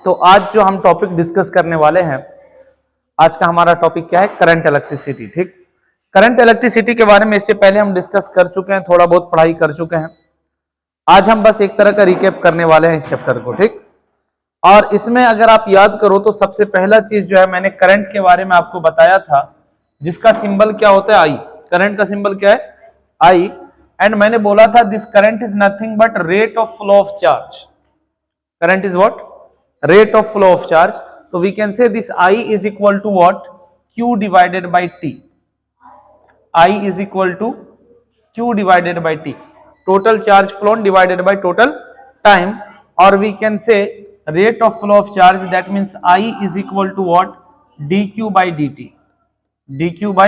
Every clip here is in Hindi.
तो आज जो हम टॉपिक डिस्कस करने वाले हैं, आज का हमारा टॉपिक क्या है? Current electricity. ठीक, करंट इलेक्ट्रिसिटी के बारे में इससे पहले हम डिस्कस कर चुके हैं, थोड़ा बहुत पढ़ाई कर चुके हैं। आज हम बस एक तरह का रिकैप करने वाले हैं इस चैप्टर को। ठीक, और इसमें अगर आप याद करो तो सबसे पहला चीज जो है, मैंने करंट के बारे में आपको बताया था, जिसका सिंबल क्या होता है? आई। करंट का सिंबल क्या है? आई। एंड मैंने बोला था this current is nothing but rate of flow of charge. Current is what? Rate of flow of charge. So we can say this I is equal to what? Q divided by T. I is equal to Q divided by T. Total charge flown divided by total time, or we can say rate of flow of charge, that means I is equal to what? dq by dt. dq by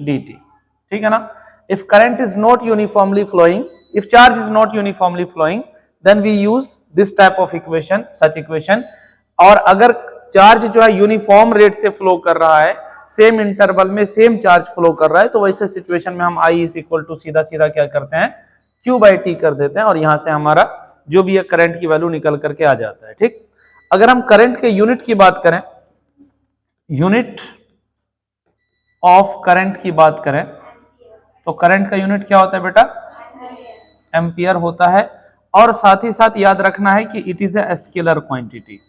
dt. ठीक है ना? If current is not uniformly flowing, if charge is not uniformly flowing, then we use this type of equation, such equation. और अगर चार्ज जो है यूनिफॉर्म रेट से फ्लो कर रहा है, सेम इंटरवल में सेम चार्ज फ्लो कर रहा है, तो वैसे सिचुएशन में हम I इज इक्वल टू सीधा सीधा क्या करते हैं? Q बाई टी कर देते हैं, और यहां से हमारा जो भी है करंट की वैल्यू निकल करके आ जाता है। ठीक, अगर हम करंट के यूनिट की बात करें, यूनिट ऑफ करंट की बात करें, तो करंट का यूनिट क्या होता है बेटा? एम्पियर होता है। और साथ ही साथ याद रखना है कि it is a scalar quantity.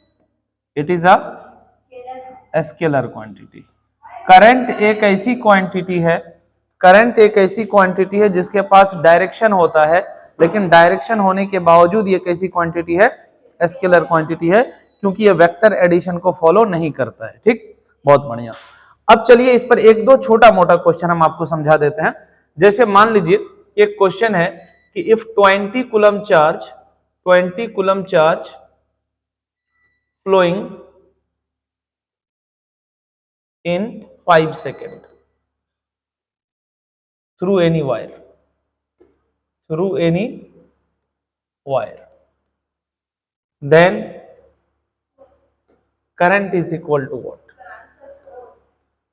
It is a scalar quantity. Current एक ऐसी क्वांटिटी है, करंट एक ऐसी क्वांटिटी है जिसके पास डायरेक्शन होता है, लेकिन डायरेक्शन होने के बावजूद ये कैसी क्वांटिटी है? स्केलर क्वांटिटी है, क्योंकि ये वेक्टर एडिशन को फॉलो नहीं करता है। ठीक, बहुत बढ़िया। अब चलिए इस पर एक दो छोटा मोटा क्वेश्चन हम आपको समझा देते हैं। जैसे मान लीजिए एक क्वेश्चन है कि if 20 coulomb charge, 20 coulomb charge flowing in 5 seconds through any wire, through any wire, then current is equal to what?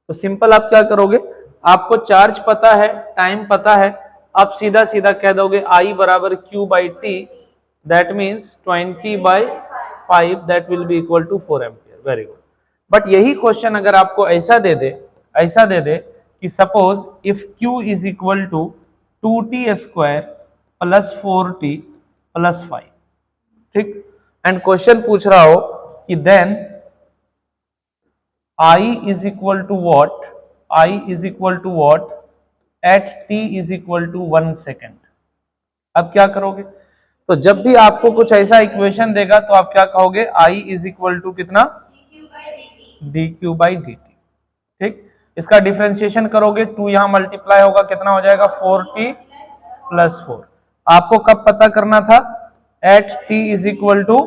तो सिंपल आप क्या करोगे, आपको चार्ज पता है, टाइम पता है, आप सीधा सीधा कह दोगे I बराबर Q by t, that means 20 by 5, that will be equal to 4 ampere. Very good. But यही क्वेश्चन अगर आपको ऐसा दे दे, ऐसा दे दे कि suppose if Q is equal to 2t square plus 4t plus 5, ठीक, एंड क्वेश्चन पूछ रहा हो कि then I is equal to what? I is equal to what at t is equal to 1 second. अब क्या करोगे? तो जब भी आपको कुछ ऐसा इक्वेशन देगा तो आप क्या कहोगे? I is equal to कितना? dq by dt। ठीक, इसका डिफरेंशिएशन करोगे, 2 यहां मल्टीप्लाई होगा, कितना हो जाएगा? 4t plus 4। आपको कब पता करना था? at t is equal to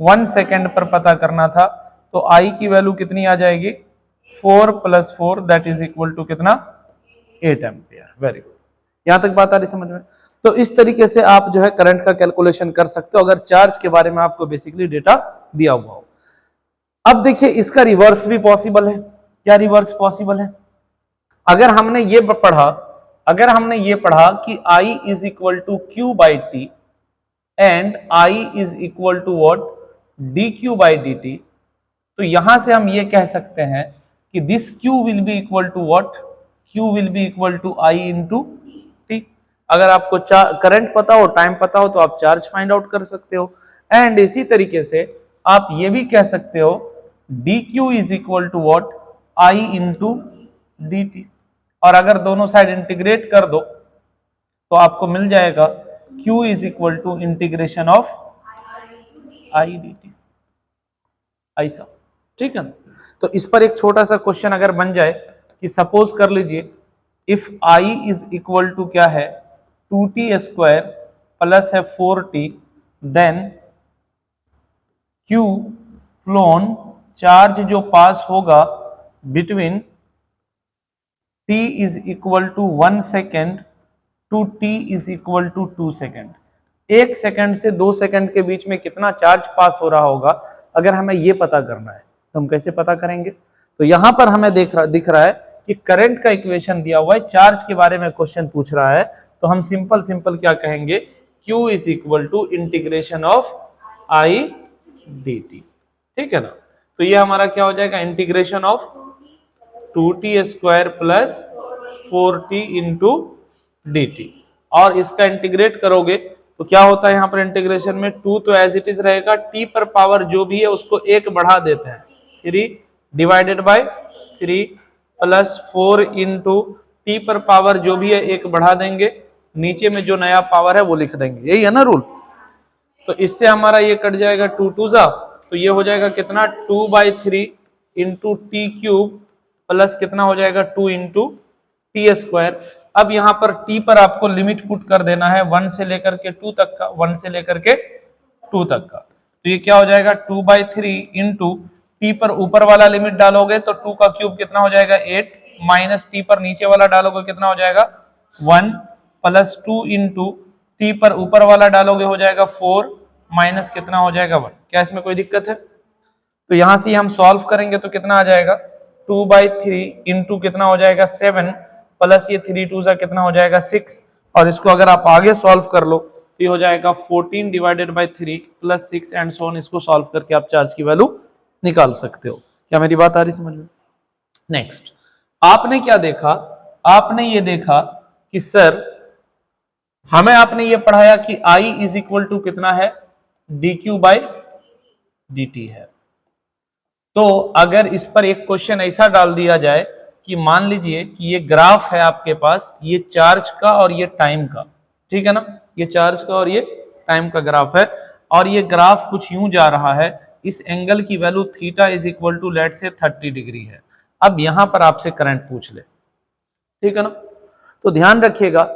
1 second पर पता करना था। तो I की वैल्यू कितनी आ जाएगी? 4 plus 4, that is equal to कितना? 8 एम्पियर। Very good. यहां तक बात आ रही समझ में? तो इस तरीके से आप जो है करंट का कैलकुलेशन कर सकते हो, अगर चार्ज के बारे में आपको बेसिकली डेटा दिया हुआ हो। अब देखिए इसका रिवर्स भी पॉसिबल है। क्या रिवर्स पॉसिबल है? अगर हमने ये पढ़ा, अगर हमने ये पढ़ा कि I is equal to Q by t and I is equal to what? dq by dt, तो यहां से हम ये कह सकते हैं कि this Q will be equal to what? Q will be equal to I into t. अगर आपको करंट पता हो, टाइम पता हो, तो आप चार्ज फाइंड आउट कर सकते हो। एंड इसी तरीके से आप ये भी कह सकते हो dq is equal to what? I into dt। और अगर दोनों साइड इंटीग्रेट कर दो तो आपको मिल जाएगा Q is equal to integration of I dt। ऐसा, ठीक है ना? तो इस पर एक छोटा सा क्वेश्चन अगर बन जाए कि सपोज कर लीजिए if I is equal to क्या है? 2t स्क्वायर प्लस है 4t, then Q phloem, charge जो पास होगा between t is equal to 1 second to t is equal to 2 second. 1 second से 2 सेकेंड के बीच में कितना चार्ज पास हो रहा होगा, अगर हमें ये पता करना है तो हम कैसे पता करेंगे? तो यहां पर हमें दिख रहा है कि करंट का इक्वेशन दिया हुआ है, चार्ज के बारे में क्वेश्चन पूछ रहा है, तो हम सिंपल क्या कहेंगे? Q is equal to integration of I dt। ठीक है ना। तो ये हमारा क्या हो जाएगा, integration of 2t² plus 4t into D T. और इसका इंटीग्रेट करोगे तो क्या होता है यहाँ पर इंटीग्रेशन में, 2 तो एज इट इज रहेगा, t पर पावर जो भी है उसको 1 बढ़ा देते हैं, 3 divided by 3 plus 4 into T पर पावर जो भी है 1 बढ़ा देंगे, नीचे में जो नया पावर है वो लिख देंगे, यही है ना रूल। तो इससे हमारा ये कट जाएगा 2 2 जा, तो ये हो जाएगा कितना, 2/3 इंटू टी क्यूब प्लस कितना हो जाएगा 2 इंटू t²। अब यहाँ पर t पर आपको लिमिट पुट कर देना है 1 से लेकर के 2 तक का, 1 से लेकर के 2 तक का। तो ये क्या हो जाएगा 2/3 इंटू टी पर ऊपर वाला लिमिट डालोगे तो 2 का क्यूब कितना हो जाएगा 8, माइनस टी पर नीचे वाला डालोगे कितना हो जाएगा 1, प्लस 2 इंटू टी पर ऊपर वाला डालोगे हो जाएगा 4, माइनस कितना हो जाएगा 1। क्या इसमें कोई दिक्कत है? तो यहां से हम सॉल्व करेंगे तो कितना आ जाएगा 2/3 इंटू कितना हो जाएगा 7, प्लस ये 3 2 जा कितना हो जाएगा 6, और इसको अगर आप आगे सॉल्व कर लो तो ये हो जाएगा 14 divided by 3 plus 6 and so on. इसको सॉल्व करके आप चार्ज की वैल्यू निकाल सकते हो। क्या मेरी बात आ रही समझ में? नेक्स्ट, आपने क्या देखा, आपने ये देखा कि सर हमें आपने ये पढ़ाया कि I इज इक्वल टू कितना है, dq बाय dt है। तो अगर इस पर एक क्वेश्चन ऐसा डाल दिया जाए कि मान लीजिए कि ये ग्राफ है आपके पास, ये चार्ज का और ये टाइम का, ठीक है ना, ये चार्ज का और ये टाइम का ग्राफ है, और ये ग्राफ कुछ यूं जा रहा है, इस एंगल की value theta is equal to let say 30 degree है। अब यहां पर आपसे करंट पूछ ले, ठीक है ना। तो ध्यान रखिएगा,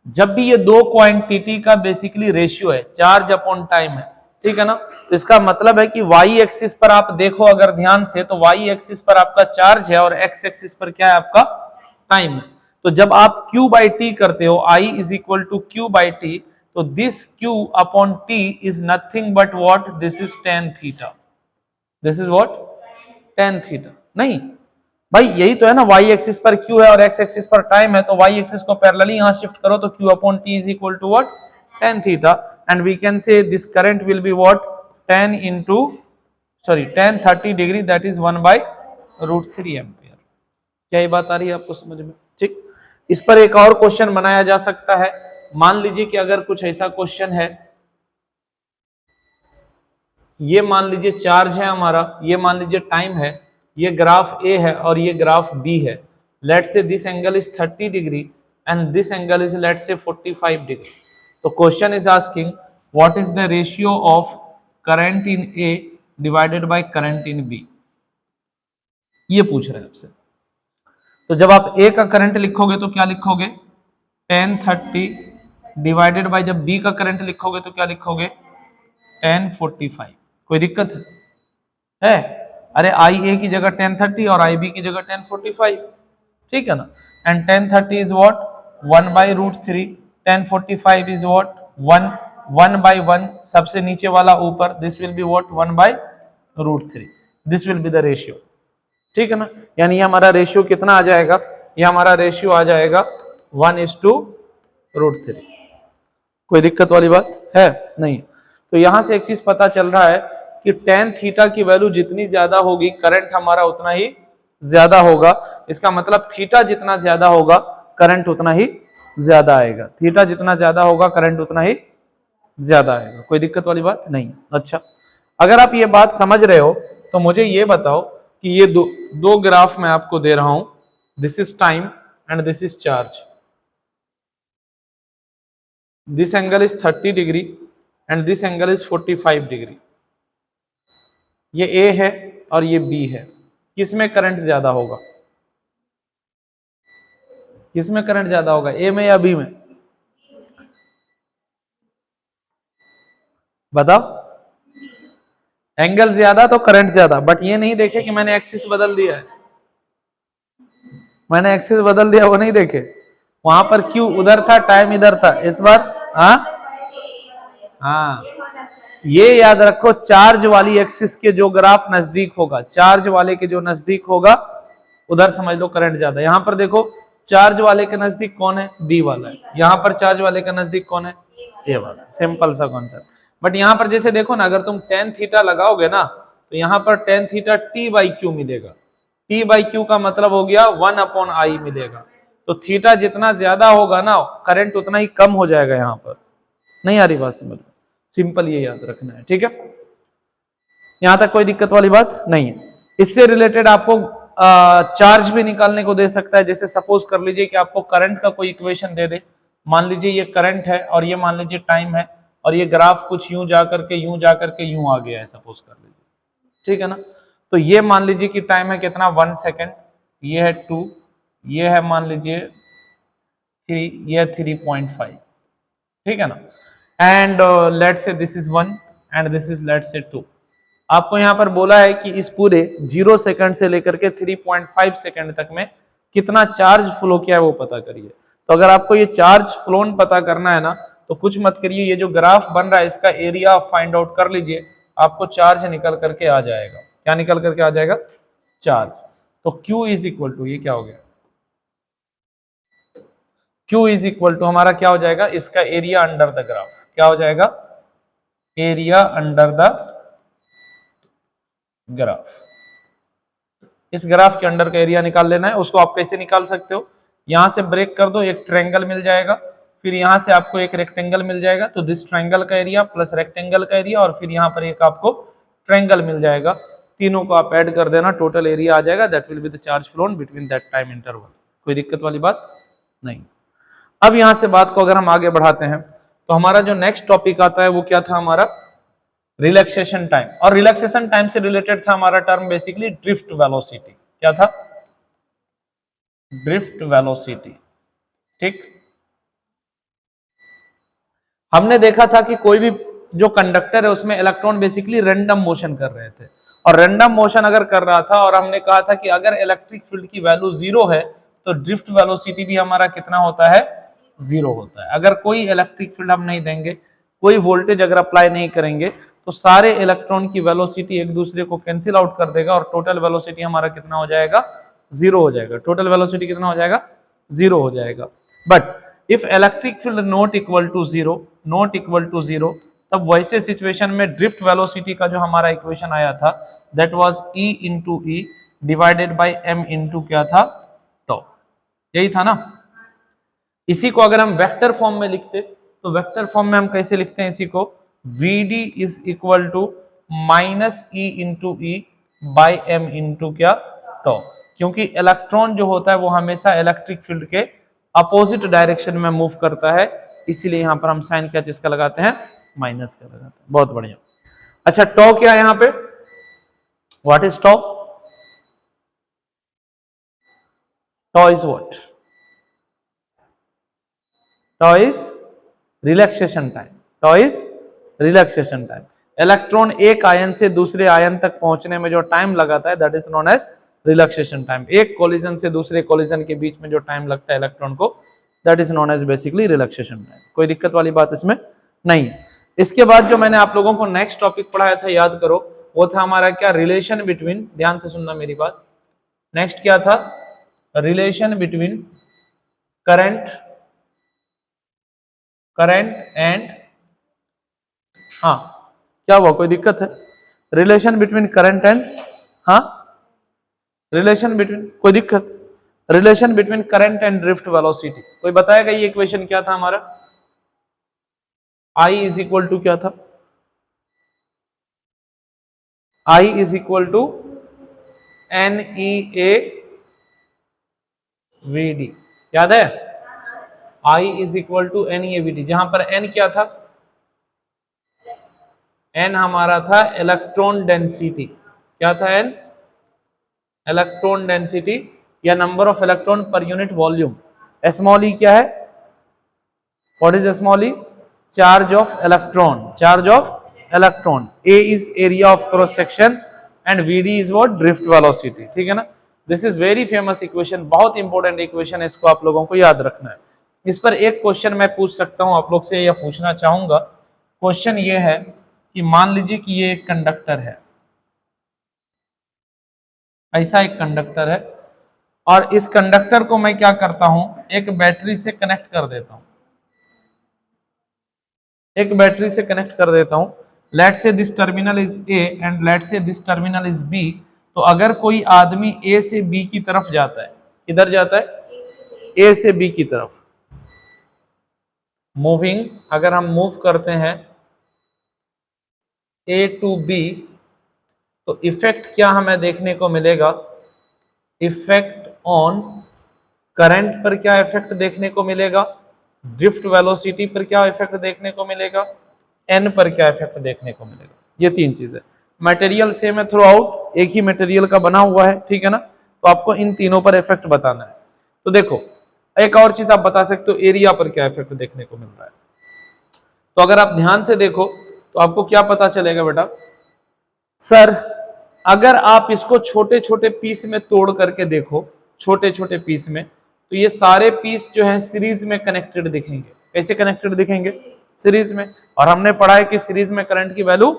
जब भी ये दो क्वांटिटी का बेसिकली रेशियो है, चार्ज अपॉन टाइम है, ठीक है ना, तो इसका मतलब है कि वाई एक्सिस पर आप देखो अगर ध्यान से, तो वाई एक्सिस पर आपका चार्ज है और एक्स एक्सिस पर क्या है आपका टाइम है। तो जब आप q बाई टी करते हो, I is equal to q by T, तो this q upon t is nothing but what, this is tan theta, this is what tan theta. नहीं भाई, यही तो है ना, y एक्सिस पर q है और x एक्सिस पर टाइम है, तो y एक्सिस को पैरेलली यहां शिफ्ट करो तो q upon t is equal to what, tan theta, and we can say this current will be what, tan into tan 30 degree, that is 1/√3 ampere. क्या ये बात आ रही है आपको समझ में? ठीक, इस पर एक और क्वेश्चन बनाया जा सकता है। मान लीजिए कि अगर कुछ ऐसा क्वेश्चन है, ये मान लीजिए चार्ज है हमारा, ये मान लीजिए टाइम है, ये ग्राफ A है और ये ग्राफ B है। Let's say this angle is 30 degree and this angle is let's say 45 degree. तो question is asking what is the ratio of current in A divided by current in B, ये पूछ रहे हैं आपसे। तो जब आप A का करंट लिखोगे तो क्या लिखोगे, tan 30 डिवाइडेड बाय, जब B का करंट लिखोगे तो क्या लिखोगे, tan 45। कोई दिक्कत है? अरे IA की जगह tan 30 और IB की जगह tan 45, ठीक है ना। And tan 30 is what 1/√3, tan 45 is what 1/1, सबसे नीचे वाला ऊपर, this will be what 1/√3, this will be the ratio, ठीक है ना। यानी ये हमारा रेशियो कितना आ जाएगा, ये हमारा रेशियो आ जाएगा 1:√3। कोई दिक्कत वाली बात है? नहीं। तो यहां से एक चीज पता चल रहा है कि tan थीटा की वैल्यू जितनी ज्यादा होगी, करंट हमारा उतना ही ज्यादा होगा। इसका मतलब थीटा जितना ज्यादा होगा करंट उतना ही ज्यादा आएगा, थीटा जितना ज्यादा होगा करंट उतना ही ज्यादा आएगा। कोई दिक्कत वाली बात नहीं। अच्छा, अगर आप ये बात समझ रहे हो तो मुझे ये बताओ कि ये दो ग्राफ मैं आपको दे रहा हूं, this is time and this is charge. This angle is 30 degree and this angle is 45 degree. ये A है और ये B है। किसमें करंट ज्यादा होगा, किसमें करंट ज्यादा होगा, A में या B में? बताओ। एंगल ज्यादा तो करंट ज्यादा, बट ये नहीं देखे कि मैंने एक्सिस बदल दिया है, मैंने एक्सिस बदल दिया वो नहीं देखे। वहां पर Q उधर था, टाइम इधर था, इस बार हाँ, ये याद रखो, चार्ज वाली एक्सिस के जो ग्राफ नजदीक होगा, चार्ज वाले के जो नजदीक होगा उधर समझ लो करंट ज्यादा। यहां पर देखो, चार्ज वाले के नजदीक कौन है, B वाला है। यहां पर चार्ज वाले के नजदीक कौन है, A वाला। सिंपल सा कॉन्सेप्ट। बट यहां पर जैसे देखो ना, अगर तुम tan थीटा लगाओगे ना तो यहाँ पर tan theta T by Q मिलेगा। टी बाई क्यू का मतलब हो गया 1/i मिलेगा। तो थीटा जितना ज्यादा होगा ना करंट उतना ही कम हो जाएगा। यहाँ पर नहीं आ रही बात समझ में? सिंपल ये याद रखना है, ठीक है। यहां तक कोई दिक्कत वाली बात नहीं है। इससे रिलेटेड आपको चार्ज भी निकालने को दे सकता है। जैसे सपोज कर लीजिए कि आपको करंट का कोई इक्वेशन दे दे। मान लीजिए ये करंट है और ये मान लीजिए टाइम है और ये ग्राफ कुछ यूं जा करके यूं जा करके यूं आ गया है, सपोज कर लीजिए, ठीक है ना। तो ये मान लीजिए कि टाइम है कितना 1 सेकेंड, ये है 2, ये है मान लीजिए 3, ये है 3.5, ठीक है ना। And let say this is 1 and this is let say 2। आपको यहां पर बोला है कि इस पूरे 0 सेकंड से लेकर के 3.5 सेकंड तक में कितना चार्ज फ्लो किया है वो पता करिए। तो अगर आपको ये चार्ज फ्लोन पता करना है ना तो कुछ मत करिए, ये जो ग्राफ बन रहा है इसका एरिया फाइंड आउट कर लीजिए, आपको चार्ज निकल करके आ जाएगा। क्या निकल करके आ जाएगा? चार्ज। तो Q इज इक्वल टू, ये क्या हो गया, Q इज इक्वल टू हमारा क्या हो जाएगा, इसका एरिया अंडर द ग्राफ। क्या हो जाएगा? Area under the graph. इस ग्राफ के अंडर का एरिया निकाल लेना है। उसको आप कैसे निकाल सकते हो, यहां से ब्रेक कर दो, एक ट्रायंगल मिल जाएगा, फिर यहां से आपको एक रेक्टेंगल मिल जाएगा। तो दिस ट्रायंगल का एरिया प्लस रेक्टेंगल का एरिया और फिर यहां पर एक आपको ट्रायंगल मिल जाएगा। तीनों को आप ऐड कर देना, टोटल एरिया आ जाएगा। That will be the charge phloem between that time interval. कोई दिक्कत वाली बात नहीं। अब यहां से बात को अगर हम आगे बढ़ाते हैं तो हमारा जो नेक्स्ट टॉपिक आता है वो क्या था हमारा, रिलैक्सेशन टाइम। और रिलैक्सेशन टाइम से रिलेटेड था हमारा टर्म बेसिकली ड्रिफ्ट वेलोसिटी। क्या था? ड्रिफ्ट वेलोसिटी, ठीक। हमने देखा था कि कोई भी जो कंडक्टर है उसमें इलेक्ट्रॉन बेसिकली रैंडम मोशन कर रहे थे, और रैंडम मोशन अगर कर रहा था और हमने कहा था कि अगर इलेक्ट्रिक फील्ड की वैल्यू 0 है तो ड्रिफ्ट वेलोसिटी भी हमारा कितना होता है, 0 होता है। अगर कोई इलेक्ट्रिक फील्ड हम नहीं देंगे, कोई वोल्टेज अगर अप्लाई नहीं करेंगे तो सारे इलेक्ट्रॉन की वेलोसिटी एक दूसरे को कैंसिल आउट कर देगा और टोटल वेलोसिटी हमारा कितना हो जाएगा, 0 हो जाएगा। टोटल वेलोसिटी कितना हो जाएगा, 0 हो जाएगा। But if electric field not equal to 0, not equal to 0, तब वैसे सिचुएशन में ड्रिफ्ट वेलोसिटी का जो हमारा इक्वेशन आया था that was E into E divided by m into क्या था, टॉ। यही था ना। इसी को अगर हम वेक्टर फॉर्म में लिखते तो वेक्टर फॉर्म में हम कैसे लिखते हैं इसी को, Vd is equal to minus e into e by m into क्या, टॉ। क्योंकि इलेक्ट्रॉन जो होता है वो हमेशा इलेक्ट्रिक फील्ड के अपोजिट डायरेक्शन में मूव करता है, इसीलिए यहां पर हम साइन क्या चीज का लगाते हैं, माइनस का लगाते हैं। बहुत बढ़िया। अच्छा, टॉ क्या है यहां पे, what is tau? Tau is what? Tau is relaxation time. Tau is relaxation time. Electron एक आयन से दूसरे आयन तक पहुंचने में जो टाइम लगाता है that is known age relaxation time. एक कोलिजन से दूसरे कोलिजन के बीच में जो टाइम लगता है इलेक्ट्रॉन को that is known as basically relaxation time. कोई दिक्कत वाली बात इसमें नहीं है। इसके बाद जो मैंने आप लोगों को नेक्स्ट टॉपिक पढ़ाया था याद करो, वो था हमारा क्या, रिलेशन बिटवीन, ध्यान से सुनना मेरी बात। नेक्स्ट क्या था, रिलेशन बिटवीन करंट एंड, हाँ क्या हुआ, कोई दिक्कत है? रिलेशन बिटवीन करंट एंड, हाँ रिलेशन बिटवीन, कोई दिक्कत? Relation between current and drift velocity. कोई बताएगा ये इक्वेशन क्या था हमारा? I इज इक्वल टू क्या था, I is equal to NEA VD, याद है? I is equal to NEA VD, जहां पर N क्या था, N हमारा था इलेक्ट्रॉन डेंसिटी। क्या था N? इलेक्ट्रॉन डेंसिटी या number of electron per unit volume. Small E क्या है, what is small E? Charge of electron, charge of electron. A is area of cross section and VD is what, drift velocity, ठीक है ना। This is very famous equation, बहुत इंपॉर्टेंट इक्वेशन है, इसको आप लोगों को याद रखना है। इस पर एक क्वेश्चन मैं पूछ सकता हूं आप लोग से या पूछना चाहूंगा। क्वेश्चन ये है कि मान लीजिए कि ये एक कंडक्टर है, ऐसा एक कंडक्टर है, और इस कंडक्टर को मैं क्या करता हूं, एक बैटरी से कनेक्ट कर देता हूं, एक बैटरी से कनेक्ट कर देता हूं। Late say this terminal is A and let say this terminal is B, तो अगर कोई आदमी ए से बी की तरफ जाता है, किधर जाता है, ए से बी की तरफ, मूविंग, अगर हम मूव करते हैं ए टू बी, तो इफेक्ट क्या हमें देखने को मिलेगा, इफेक्ट ऑन करंट पर क्या इफेक्ट देखने को मिलेगा, ड्रिफ्ट वेलोसिटी पर क्या इफेक्ट देखने को मिलेगा, एन पर क्या इफेक्ट देखने को मिलेगा। ये तीन चीजें, मटेरियल सेम है थ्रू आउट, एक ही मटेरियल का बना हुआ है, ठीक है ना, तो आपको इन तीनों पर इफेक्ट बताना है। तो देखो एक और चीज आप बता सकते हो, एरिया पर क्या इफेक्ट देखने को मिल रहा है। तो अगर आप ध्यान से देखो तो आपको क्या पता चलेगा बेटा, सर अगर आप इसको छोटे छोटे पीस में तोड़ करके देखो, छोटे छोटे पीस में, तो ये सारे पीस जो है सीरीज में कनेक्टेड दिखेंगे। कैसे कनेक्टेड दिखेंगे, सीरीज में। और हमने पढ़ा है कि सीरीज में करंट की वैल्यू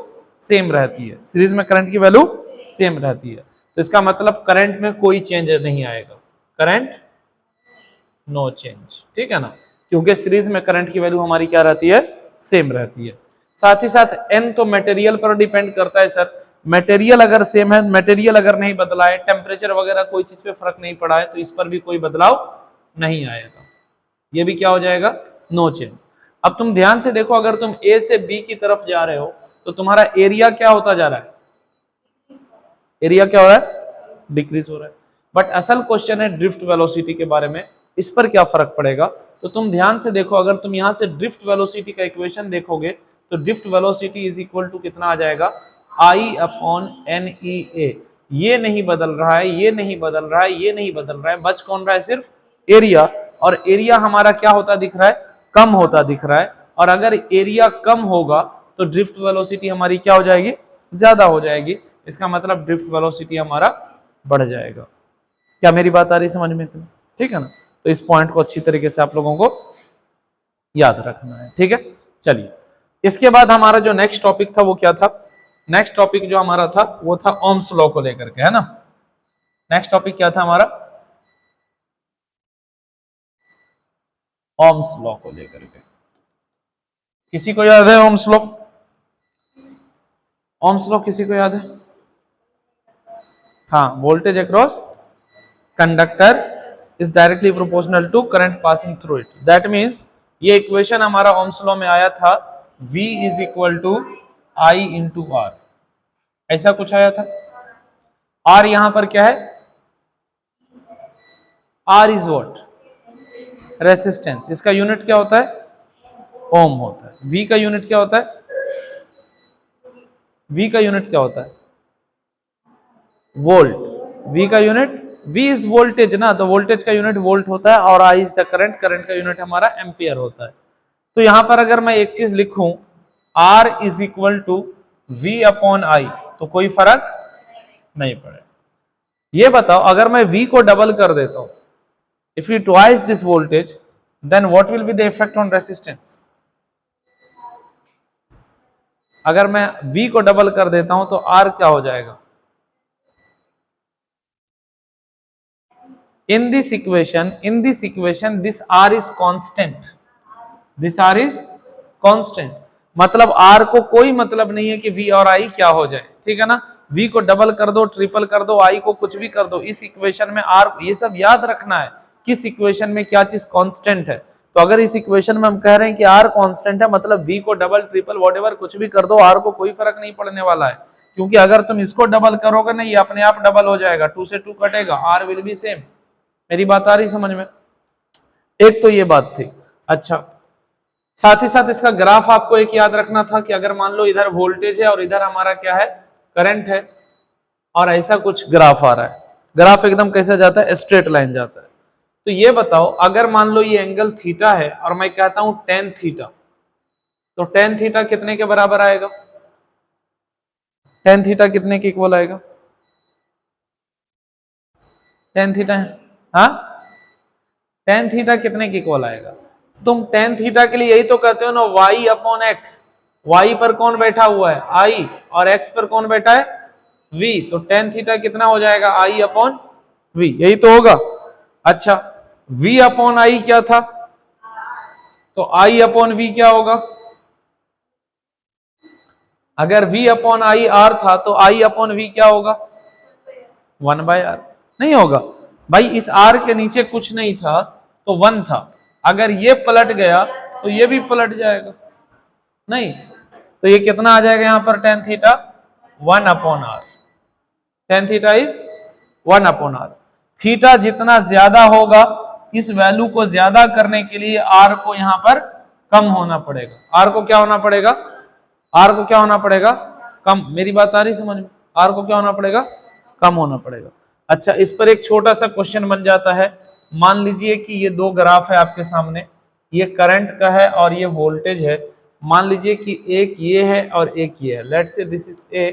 सेम रहती है, सीरीज में करंट की वैल्यू सेम रहती है, तो इसका मतलब करंट में कोई चेंज नहीं आएगा, करंट नो चेंज, ठीक है ना, क्योंकि सीरीज में करंट की वैल्यू हमारी क्या रहती है, सेम रहती है। साथ ही साथ एन तो मटेरियल पर डिपेंड करता है सर, मटेरियल अगर सेम है, मटेरियल अगर नहीं बदला है, टेम्परेचर वगैरह कोई चीज पे फर्क नहीं पड़ा है, तो इस पर भी कोई बदलाव नहीं आएगा, ये भी क्या हो जाएगा, नो चेंज। अब तुम ध्यान से देखो, अगर तुम ए से बी की तरफ जा रहे हो तो तुम्हारा एरिया क्या होता जा रहा है, एरिया क्या हो रहा है, डिक्रीज हो रहा है। बट असल क्वेश्चन है ड्रिफ्ट वेलोसिटी के बारे में, इस पर क्या फर्क पड़ेगा। तो तुम ध्यान से देखो, अगर तुम यहां से ड्रिफ्ट वेलोसिटी का इक्वेशन देखोगे तो drift velocity is equal to कितना आ जाएगा, आई अपॉन एन ई ए। ये नहीं बदल रहा है, ये नहीं बदल रहा है, ये नहीं बदल रहा है, बच कौन रहा है, सिर्फ एरिया। और एरिया हमारा क्या होता दिख रहा है, कम होता दिख रहा है। और अगर एरिया कम होगा तो ड्रिफ्ट वेलोसिटी हमारी क्या हो जाएगी, ज्यादा हो जाएगी। इसका मतलब ड्रिफ्ट वेलोसिटी हमारा बढ़ जाएगा। क्या मेरी बात आ रही समझ में तुम्हें, ठीक है ना। तो इस पॉइंट को अच्छी तरीके से आप लोगों को याद रखना है, ठीक है। चलिए इसके बाद हमारा जो नेक्स्ट टॉपिक था वो क्या था, नेक्स्ट टॉपिक जो हमारा था वो था ओम्स लॉ को लेकर के, है ना। नेक्स्ट टॉपिक क्या था हमारा, ओम्स लॉ को लेकर के। किसी को याद है ओम्स लॉ, ओम्स लॉ किसी को याद है, हाँ, voltage across conductor is directly proportional to current passing through it. That means ये इक्वेशन हमारा ओम्स लॉ में आया था, V is equal to I into R, ऐसा कुछ आया था। आर यहां पर क्या है, आर इज व्हाट, रेसिस्टेंस, इसका यूनिट क्या होता है, ओम होता है। V का यूनिट क्या होता है, V का यूनिट क्या होता है, वोल्ट। V का यूनिट, V इज वोल्टेज ना, तो वोल्टेज का यूनिट वोल्ट होता है, और I is the current, current का यूनिट हमारा एम्पियर होता है। तो यहां पर अगर मैं एक चीज लिखूं, R is equal to V upon I, तो कोई फर्क नहीं पड़े। ये बताओ अगर मैं V को डबल कर देता हूं, if you twice this voltage, then what will be the effect on resistance. अगर मैं V को डबल कर देता हूं तो R क्या हो जाएगा, in this equation this R is constant, this R is constant, मतलब R को कोई मतलब नहीं है कि V और I क्या हो जाए, ठीक है ना। V को डबल कर दो, ट्रिपल कर दो, I को कुछ भी कर दो, इस इक्वेशन में R, ये सब याद रखना है किस इक्वेशन में क्या चीज कांस्टेंट है। तो अगर इस इक्वेशन में हम कह रहे हैं कि R कांस्टेंट है, मतलब V को डबल ट्रिपल व्हाटएवर कुछ भी कर दो, R को कोई फर्क नहीं पड़ने वाला है, क्योंकि अगर तुम इसको डबल करोगे ना, ये अपने आप डबल हो जाएगा, 2 से 2 कटेगा, R विल बी सेम। मेरी बात आ रही समझ में, एक तो ये बात थी। अच्छा, साथ ही साथ इसका ग्राफ आपको एक याद रखना था कि अगर मान लो इधर वोल्टेज है और इधर हमारा क्या है, करंट है, और ऐसा कुछ ग्राफ आ रहा है, ग्राफ एकदम कैसे जाता है, स्ट्रेट लाइन जाता है। तो ये बताओ अगर मान लो ये एंगल थीटा है और मैं कहता हूं टेन थीटा, तो टेन थीटा कितने के बराबर आएगा, टेन थीटा कितने के इक्वल आएगा, टेन थीटा है, हाँ, टेन थीटा कितने के इक्वल आएगा। तुम टेन थीटा के लिए यही तो कहते हो ना, y अपॉन एक्स, वाई पर कौन बैठा हुआ है, आई, और एक्स पर कौन बैठा है, v, तो टेन थीटा कितना हो जाएगा, आई अपॉन v, यही तो होगा। अच्छा, v अपॉन आई क्या था, तो आई अपॉन v क्या होगा, अगर v अपॉन आई आर था तो i अपॉन v क्या होगा? 1/r। नहीं होगा भाई, इस r के नीचे कुछ नहीं था तो 1 था, अगर ये पलट गया तो ये भी पलट जाएगा, नहीं तो ये कितना आ जाएगा यहां पर tan theta? 1 upon r। tan theta is 1 upon r। Theta जितना ज्यादा होगा, इस वैल्यू को ज्यादा करने के लिए r को यहां पर कम होना पड़ेगा। r को क्या होना पड़ेगा? r को क्या होना पड़ेगा? कम। मेरी बात आ रही समझ में? r को क्या होना पड़ेगा? कम होना पड़ेगा। अच्छा, इस पर एक छोटा सा क्वेश्चन बन जाता है। मान लीजिए कि ये दो ग्राफ है आपके सामने, ये करंट का है और ये वोल्टेज है। मान लीजिए कि एक ये है और एक ये है। Let's say this is A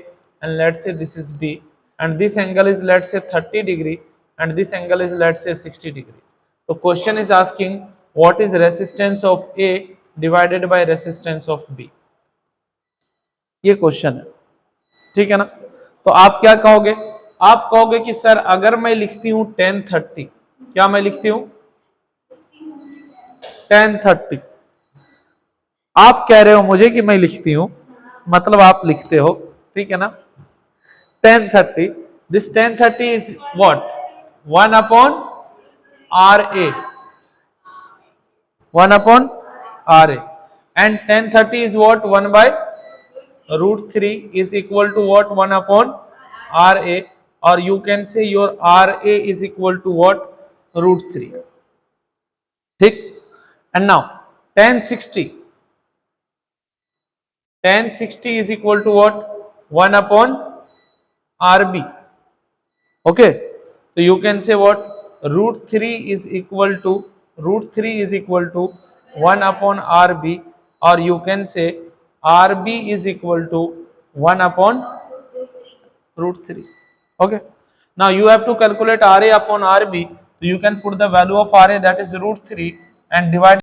and let's say this is B and this angle is let's say 30 degree and this angle is let's say 60 degree. So question is asking what is resistance of A divided by resistance of B. ये क्वेश्चन है, ठीक है ना? तो आप क्या कहोगे? आप कहोगे कि सर अगर मैं लिखती हूं tan 30, क्या मैं लिखती हूं tan 30? आप कह रहे हो मुझे कि मैं लिखती हूं, मतलब आप लिखते हो, ठीक है ना? tan 30, this tan 30 is what? 1 upon RA, 1 upon RA, and tan 30 is what? 1 by root 3 is equal to what? 1 upon RA, or you can say your RA is equal to what? root 3, ठीक? And now tan 60, tan 60 is equal to what? 1 upon RB. Okay, so you can say what? root 3 is equal to 1 upon RB, or you can say RB is equal to 1 upon root 3. Okay, now you have to calculate RA upon RB, so you can put the value of RA, that is root 3, and divide